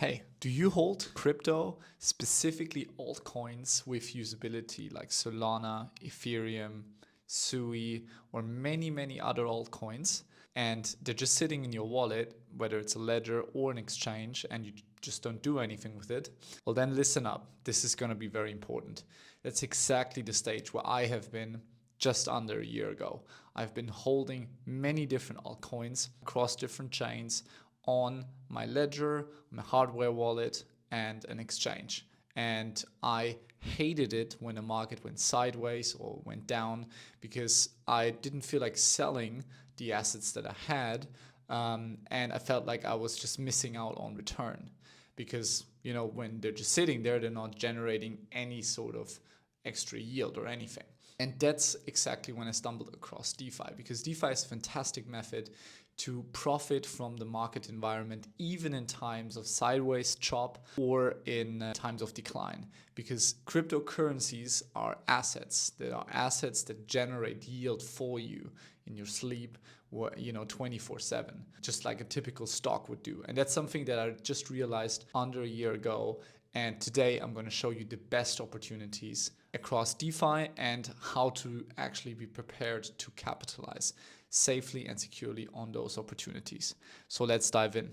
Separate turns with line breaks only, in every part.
Hey, do you hold crypto, specifically altcoins with usability like Solana, Ethereum, Sui, or many other altcoins? And they're just sitting in your wallet, whether it's a ledger or an exchange, and you just don't do anything with it. Well, then listen up. This is going to be very important. That's exactly the stage where I have been just under a year ago. I've been holding many different altcoins across different chains on my ledger, my hardware wallet, and an exchange. And I hated it when the market went sideways or went down because I didn't feel like selling the assets that I had. And I felt like I was just missing out on return because, when they're just sitting there, they're not generating any sort of extra yield or anything. And that's exactly when I stumbled across DeFi, because DeFi is a fantastic method to profit from the market environment, even in times of sideways chop or in times of decline, because cryptocurrencies are assets that generate yield for you in your sleep, 24/7, just like a typical stock would do. And that's something that I just realized under a year ago. And today I'm going to show you the best opportunities across DeFi and how to actually be prepared to capitalize safely and securely on those opportunities. So let's dive in.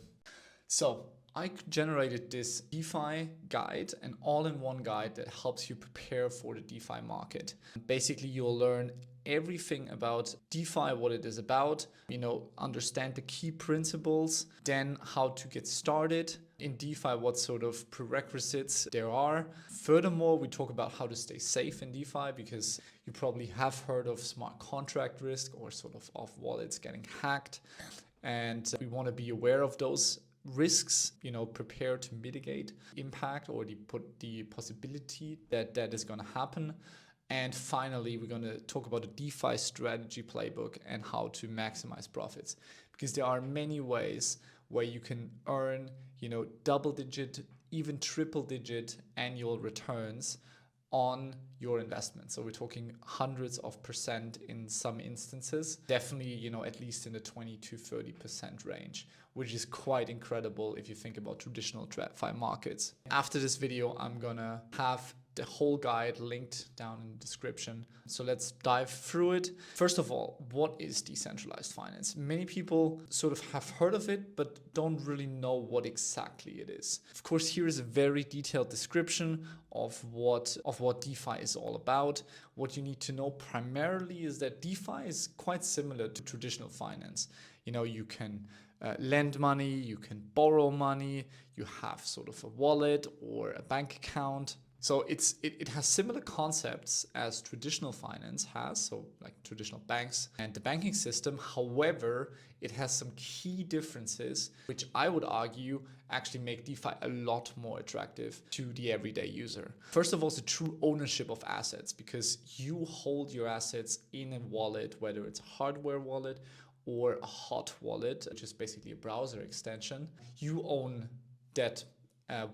So I generated this DeFi guide, an all-in-one guide that helps you prepare for the DeFi market. Basically, you'll learn everything about DeFi, what it is about, understand the key principles, then how to get started in DeFi, what sort of prerequisites there are. Furthermore, we talk about how to stay safe in DeFi, because you probably have heard of smart contract risk or sort of wallets getting hacked. And we want to be aware of those risks, prepare to mitigate impact or the possibility that is going to happen. And finally, we're going to talk about the DeFi strategy playbook and how to maximize profits, because there are many ways where you can earn, double-digit, even triple-digit annual returns on your investment. So we're talking hundreds of percent in some instances, definitely, at least in the 20 to 30% range, which is quite incredible if you think about traditional TradFi markets. After this video, I'm gonna have the whole guide linked down in the description. So let's dive through it. First of all, what is decentralized finance? Many people sort of have heard of it, but don't really know what exactly it is. Of course, here is a very detailed description of what DeFi is all about. What you need to know primarily is that DeFi is quite similar to traditional finance. You can lend money, you can borrow money, you have sort of a wallet or a bank account. So it has similar concepts as traditional finance has, so like traditional banks and the banking system. However, it has some key differences, which I would argue actually make DeFi a lot more attractive to the everyday user. First of all, it's the true ownership of assets, because you hold your assets in a wallet, whether it's a hardware wallet or a hot wallet, which is basically a browser extension. You own that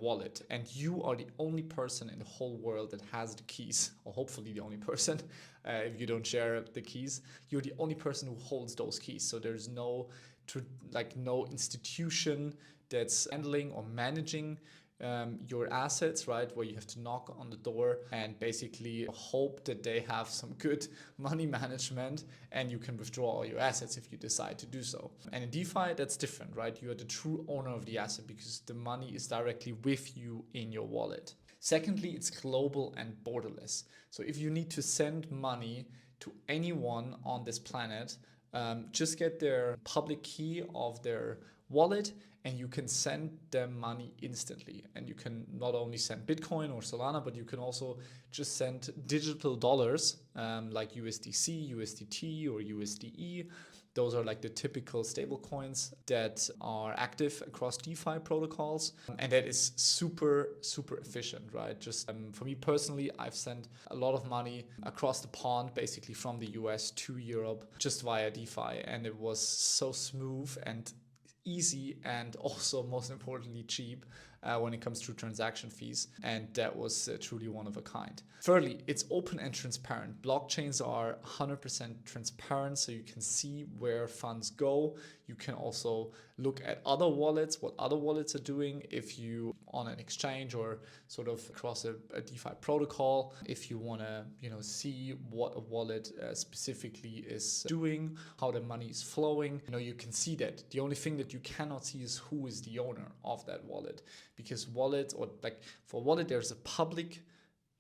wallet, and you are the only person in the whole world that has the keys, or hopefully the only person. If you don't share the keys, you're the only person who holds those keys. So there's no institution that's handling or managing your assets, right? Where you have to knock on the door and basically hope that they have some good money management and you can withdraw all your assets if you decide to do so. And in DeFi, that's different, right? You are the true owner of the asset because the money is directly with you in your wallet. Secondly, it's global and borderless. So if you need to send money to anyone on this planet, just get their public key of their wallet and you can send them money instantly. And you can not only send Bitcoin or Solana, but you can also just send digital dollars like USDC, USDT, or USDE. Those are like the typical stable coins that are active across DeFi protocols. And that is super efficient, right? Just for me personally, I've sent a lot of money across the pond, basically from the US to Europe, just via DeFi. And it was so smooth and easy and also most importantly cheap when it comes to transaction fees, and that was truly one of a kind. Thirdly, it's open and transparent. Blockchains are 100% transparent, so you can see where funds go. You can also look at other wallets, what other wallets are doing if you on an exchange or sort of across a DeFi protocol. If you want to see what a wallet specifically is doing, how the money is flowing, you can see that. The only thing that you cannot see is who is the owner of that wallet, because wallet, or like for wallet, there's a public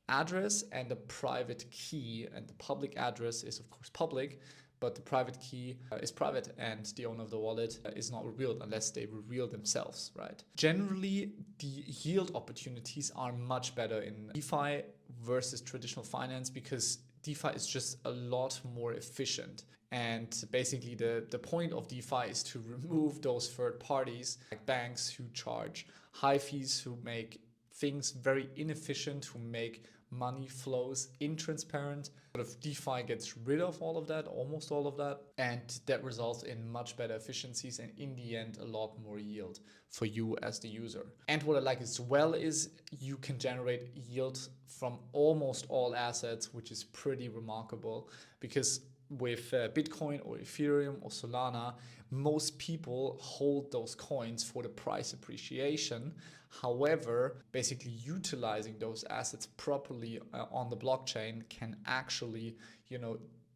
address and a private key, and the public address is of course public, but the private key is private, and the owner of the wallet is not revealed unless they reveal themselves, right? Generally, the yield opportunities are much better in DeFi versus traditional finance, because DeFi is just a lot more efficient. And basically the point of DeFi is to remove those third parties like banks who charge high fees, who make things very inefficient, who make money flows intransparent. But if DeFi gets rid of all of that, almost all of that, and that results in much better efficiencies and in the end a lot more yield for you as the user. And what I like as well is you can generate yield from almost all assets, which is pretty remarkable, because with Bitcoin or Ethereum or Solana, most people hold those coins for the price appreciation. However, basically utilizing those assets properly on the blockchain can actually,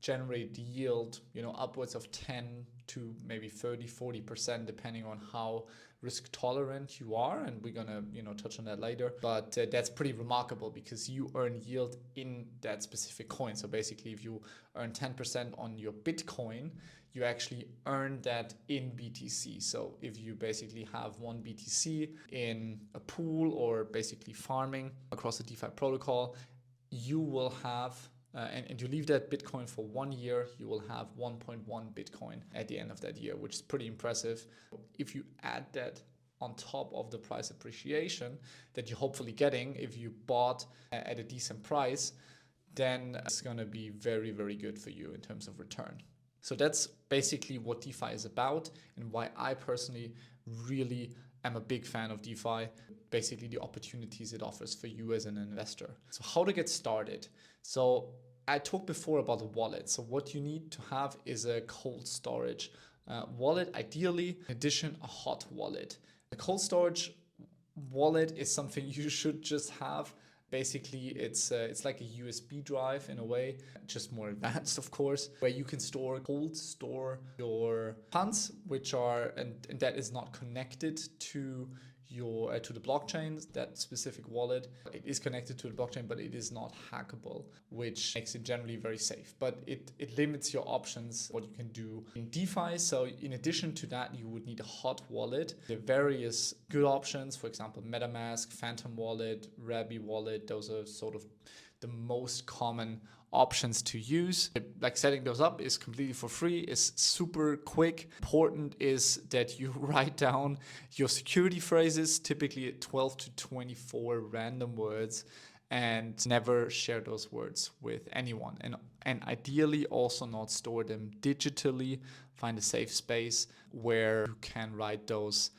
generate yield, upwards of 10 to maybe 30-40%, depending on how risk tolerant you are, and we're gonna touch on that later. But that's pretty remarkable, because you earn yield in that specific coin. So basically, if you earn 10% on your Bitcoin, you actually earn that in BTC. So if you basically have one BTC in a pool or basically farming across the DeFi protocol, you will have and you leave that Bitcoin for 1 year, you will have 1.1 Bitcoin at the end of that year, which is pretty impressive. If you add that on top of the price appreciation that you're hopefully getting if you bought at a decent price, then it's going to be very, very good for you in terms of return. So that's basically what DeFi is about, and why I personally really am a big fan of DeFi, basically the opportunities it offers for you as an investor. So how to get started? So I talked before about the wallet. So what you need to have is a cold storage wallet, ideally, in addition, a hot wallet. A cold storage wallet is something you should just have. Basically, it's like a USB drive in a way, just more advanced, of course, where you can cold store your funds, which are, and that is not connected to your to the blockchain, that specific wallet. It is connected to the blockchain, but it is not hackable, which makes it generally very safe. But it limits your options, what you can do in DeFi. So in addition to that, you would need a hot wallet. There are various good options, for example, MetaMask, Phantom Wallet, Rabi Wallet. Those are sort of the most common options to use. Like setting those up is completely for free, is super quick. Important is that you write down your security phrases, typically 12 to 24 random words, and never share those words with anyone. And ideally also not store them digitally. Find a safe space where you can write those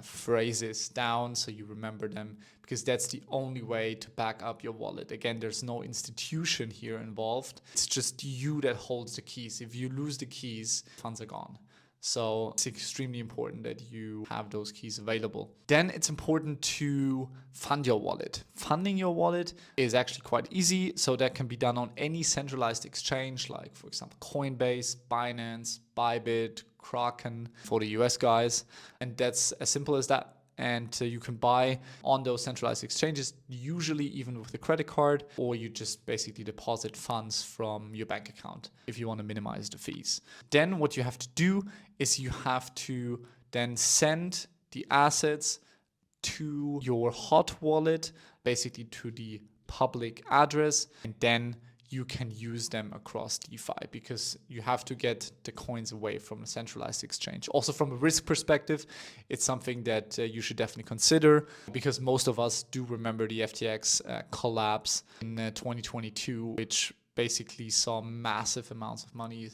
phrases down so you remember them, because that's the only way to back up your wallet. Again, there's no institution here involved. It's just you that holds the keys. If you lose the keys, funds are gone. So it's extremely important that you have those keys available. Then it's important to fund your wallet. Funding your wallet is actually quite easy. So that can be done on any centralized exchange, like for example, Coinbase, Binance, Bybit, Kraken for the US guys. And that's as simple as that. And you can buy on those centralized exchanges, usually even with a credit card, or you just basically deposit funds from your bank account if you want to minimize the fees. Then what you have to do is you have to then send the assets to your hot wallet, basically to the public address, and then you can use them across DeFi, because you have to get the coins away from a centralized exchange. Also from a risk perspective, it's something that you should definitely consider, because most of us do remember the FTX collapse in 2022, which basically saw massive amounts of money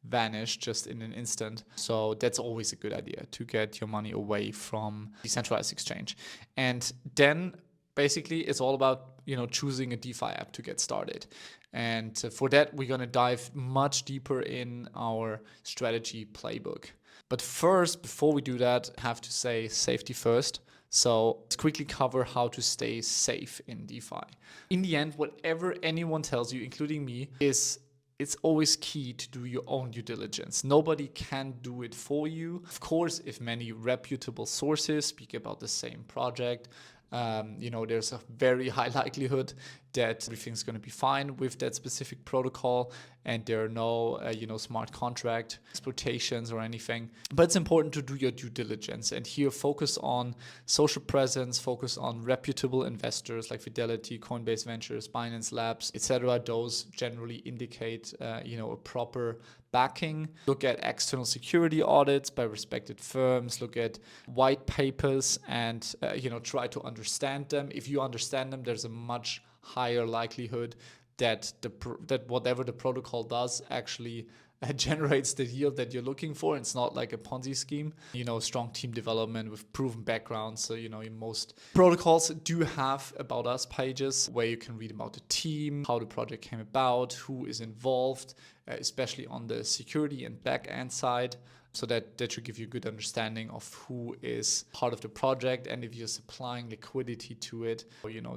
vanish just in an instant. So that's always a good idea, to get your money away from decentralized exchange. And then basically it's all about, choosing a DeFi app to get started. And for that, we're going to dive much deeper in our strategy playbook. But first, before we do that, I have to say safety first. So let's quickly cover how to stay safe in DeFi. In the end, whatever anyone tells you, including me, is it's always key to do your own due diligence. Nobody can do it for you. Of course, if many reputable sources speak about the same project, there's a very high likelihood that everything's going to be fine with that specific protocol, and there are no, smart contract exploitations or anything. But it's important to do your due diligence, and here focus on social presence, focus on reputable investors like Fidelity, Coinbase Ventures, Binance Labs, etc. Those generally indicate, a proper backing. Look at external security audits by respected firms. Look at white papers and try to understand them. If you understand them, there's a much higher likelihood that that whatever the protocol does actually generates the yield that you're looking for. It's not like a Ponzi scheme. Strong team development with proven backgrounds. So, most protocols do have About Us pages where you can read about the team, how the project came about, who is involved, especially on the security and back end side. So that should give you a good understanding of who is part of the project, and if you're supplying liquidity to it,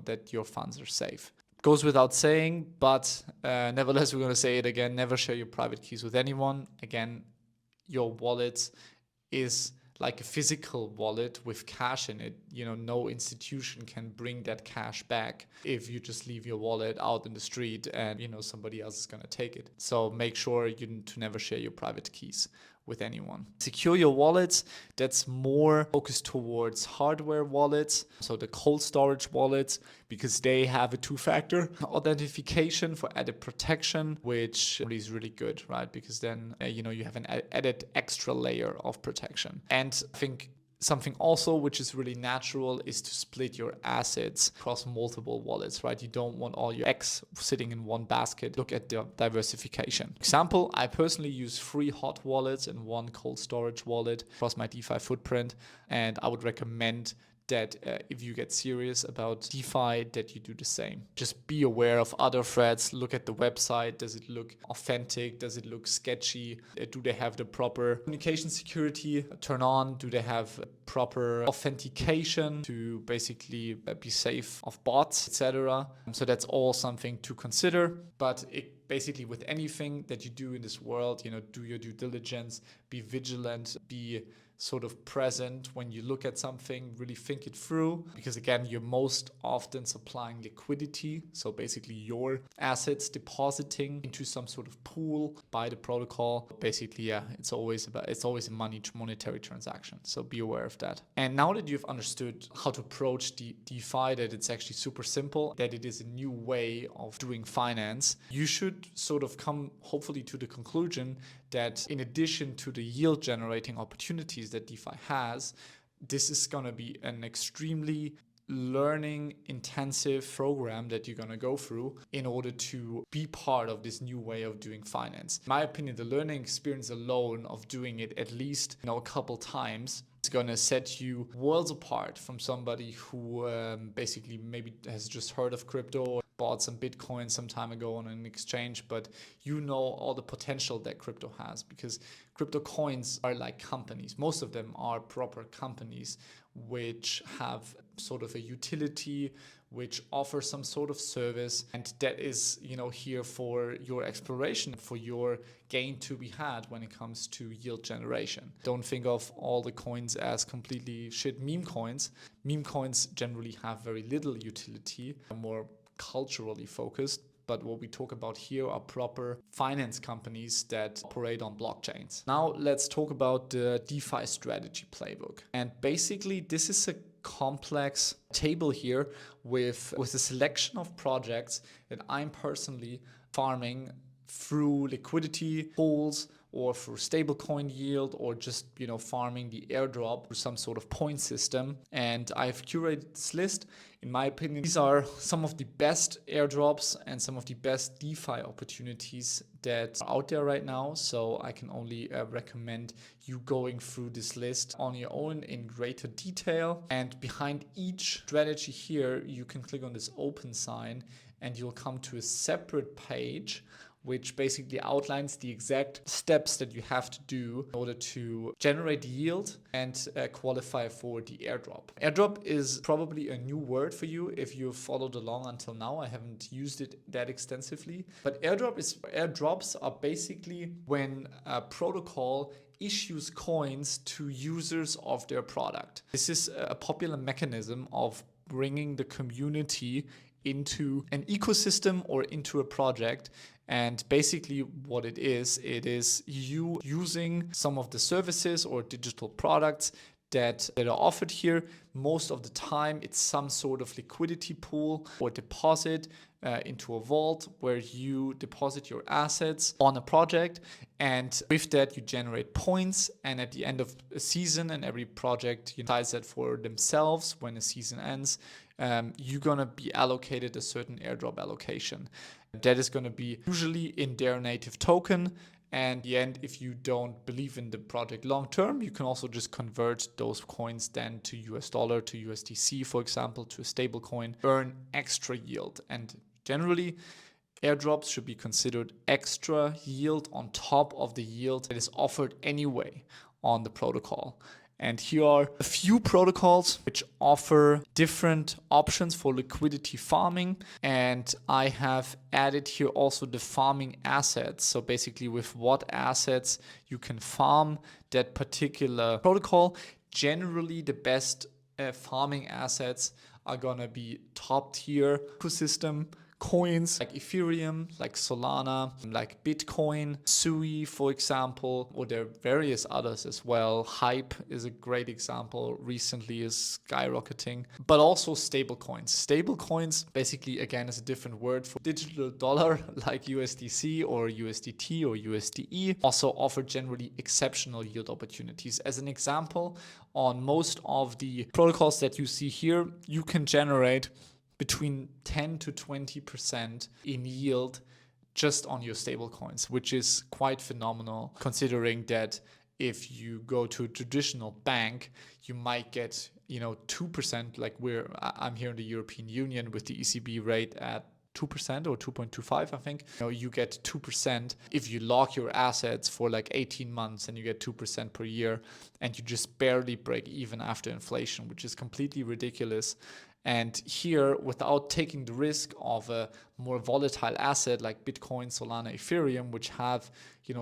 that your funds are safe. Goes without saying, but nevertheless, we're going to say it again. Never share your private keys with anyone. Again, your wallet is like a physical wallet with cash in it. No institution can bring that cash back if you just leave your wallet out in the street and, somebody else is going to take it. So make sure to never share your private keys with anyone. Secure your wallets. That's more focused towards hardware wallets. So the cold storage wallets, because they have a two-factor authentication for added protection, which is really good, right? Because then, you have an added extra layer of protection. And I think something also which is really natural is to split your assets across multiple wallets, right? You don't want all your eggs sitting in one basket. Look at the diversification. Example, I personally use 3 hot wallets and 1 cold storage wallet across my DeFi footprint, and I would recommend that if you get serious about DeFi, that you do the same. Just be aware of other threats. Look at the website. Does it look authentic? Does it look sketchy? Do they have the proper communication security turn on? Do they have proper authentication to basically be safe of bots, etc.? So that's all something to consider. But basically with anything that you do in this world, do your due diligence, be vigilant, be sort of present when you look at something, really think it through, because again, you're most often supplying liquidity. So basically your assets depositing into some sort of pool by the protocol. Basically, it's always a monetary transaction. So be aware of that. And now that you've understood how to approach DeFi, that it's actually super simple, that it is a new way of doing finance, you should sort of come hopefully to the conclusion that in addition to the yield generating opportunities that DeFi has, this is going to be an extremely learning intensive program that you're going to go through in order to be part of this new way of doing finance. In my opinion, the learning experience alone of doing it at least a couple times is going to set you worlds apart from somebody who basically maybe has just heard of crypto or bought some Bitcoin some time ago on an exchange, but all the potential that crypto has, because crypto coins are like companies. Most of them are proper companies which have sort of a utility, which offer some sort of service, and that is here for your exploration, for your gain to be had when it comes to yield generation. Don't think of all the coins as completely shit meme coins. Meme coins generally have very little utility, more culturally focused. But what we talk about here are proper finance companies that operate on blockchains. Now let's talk about the DeFi strategy playbook. And basically this is a complex table here with a selection of projects that I'm personally farming through liquidity pools, or for stablecoin yield, or just, farming the airdrop through some sort of point system. And I've curated this list. In my opinion, these are some of the best airdrops and some of the best DeFi opportunities that are out there right now. So I can only recommend you going through this list on your own in greater detail. And behind each strategy here, you can click on this open sign and you'll come to a separate page which basically outlines the exact steps that you have to do in order to generate yield and qualify for the airdrop. Airdrop is probably a new word for you if you've followed along until now. I haven't used it that extensively, but airdrops are basically when a protocol issues coins to users of their product. This is a popular mechanism of bringing the community into an ecosystem or into a project. And basically what it is you using some of the services or digital products that are offered here. Most of the time it's some sort of liquidity pool or deposit into a vault where you deposit your assets on a project, and with that you generate points, and at the end of a season, and every project decides that for themselves when a season ends, you're gonna be allocated a certain airdrop allocation. That is going to be usually in their native token. And in the end, if you don't believe in the project long term, you can also just convert those coins then to US dollar, to USDC, for example, to a stable coin, earn extra yield. And generally, airdrops should be considered extra yield on top of the yield that is offered anyway on the protocol. And here are a few protocols which offer different options for liquidity farming. And I have added here also the farming assets. So basically with what assets you can farm that particular protocol. Generally, the best farming assets are going to be top tier ecosystem coins like Ethereum, like Solana, like Bitcoin, Sui, for example, or there are various others as well. Hype is a great example, recently is skyrocketing, but also stable coins. Stable coins basically, again, is a different word for digital dollar like USDC or USDT or USDE, also offer generally exceptional yield opportunities. As an example, on most of the protocols that you see here, you can generate between 10 to 20% in yield just on your stable coins, which is quite phenomenal considering that if you go to a traditional bank, you might get, 2%, like I'm here in the European Union with the ECB rate at 2% or 2.25, I think. You get 2% if you lock your assets for like 18 months, and you get 2% per year, and you just barely break even after inflation, which is completely ridiculous. And here, without taking the risk of a more volatile asset like Bitcoin, Solana, Ethereum, which have,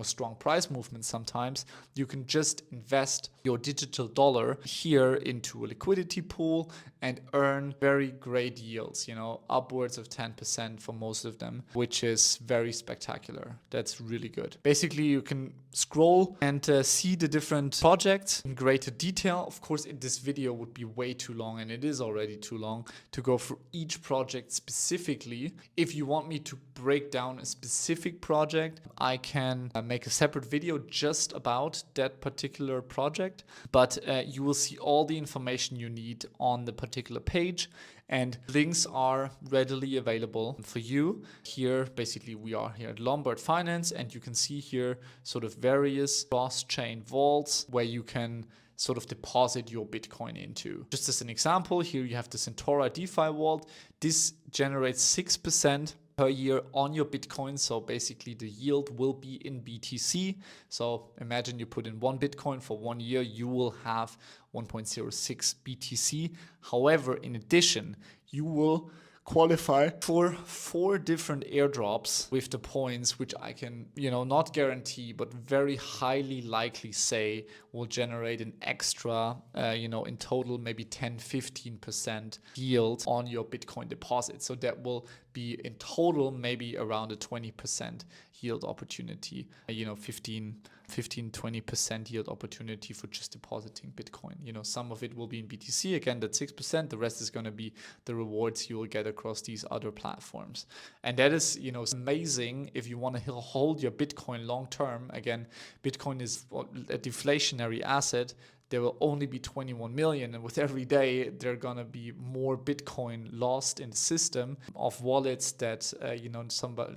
strong price movements sometimes, you can just invest your digital dollar here into a liquidity pool and earn very great yields, upwards of 10% for most of them, which is very spectacular. That's really good. Basically, you can scroll and see the different projects in greater detail. Of course, this video would be way too long, and it is already too long to go through each project specifically. If you want me to break down a specific project, I can make a separate video just about that particular project, but you will see all the information you need on the particular page, and links are readily available for you. Here, basically, we are here at Lombard Finance, and you can see here sort of various cross-chain vaults where you can sort of deposit your Bitcoin into. Just as an example, here you have the Centaura DeFi vault. This generates 6% per year on your Bitcoin. So basically the yield will be in BTC. So imagine you put in 1 Bitcoin for 1 year, you will have 1.06 BTC. However, in addition, you will qualify for 4 different airdrops with the points, which I can, not guarantee, but very highly likely say will generate an extra, in total, maybe 10-15% yield on your Bitcoin deposit. So that will be in total maybe around a 20% yield opportunity, 15 15-20% yield opportunity for just depositing Bitcoin. Some of it will be in BTC, again, that's 6%. The rest is going to be the rewards you will get across these other platforms. And that is, amazing if you want to hold your Bitcoin long term. Again, Bitcoin is a deflationary asset. There will only be 21 million, and with every day there are going to be more Bitcoin lost in the system of wallets that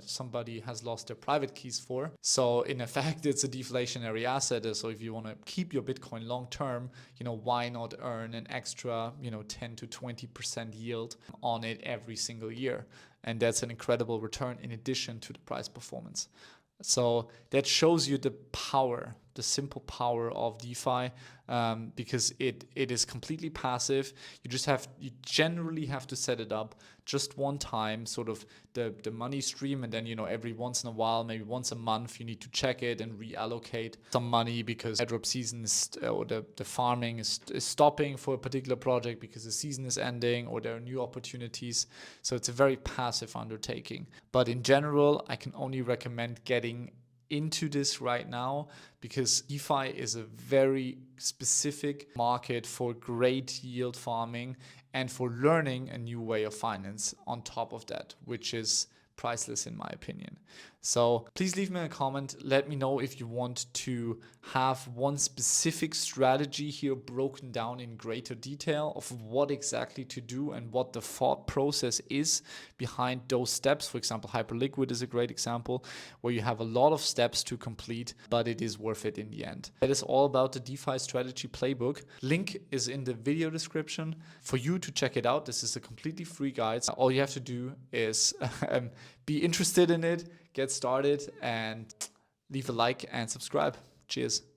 somebody has lost their private keys for. So in effect, it's a deflationary asset. So if you want to keep your Bitcoin long term, why not earn an extra 10 to 20% yield on it every single year? And that's an incredible return in addition to the price performance. So that shows you the power, the simple power of DeFi, because it is completely passive. You generally have to set it up just one time, sort of the money stream, and then every once in a while, maybe once a month, you need to check it and reallocate some money because airdrop season or the farming is stopping for a particular project because the season is ending or there are new opportunities. So it's a very passive undertaking. But in general, I can only recommend getting into this right now because DeFi is a very specific market for great yield farming and for learning a new way of finance on top of that, which is priceless in my opinion. So please leave me a comment. Let me know if you want to have one specific strategy here broken down in greater detail of what exactly to do and what the thought process is behind those steps. For example, Hyperliquid is a great example where you have a lot of steps to complete, but it is worth it in the end. That is all about the DeFi strategy playbook. Link is in the video description for you to check it out. This is a completely free guide. All you have to do is be interested in it, get started, and leave a like and subscribe. Cheers.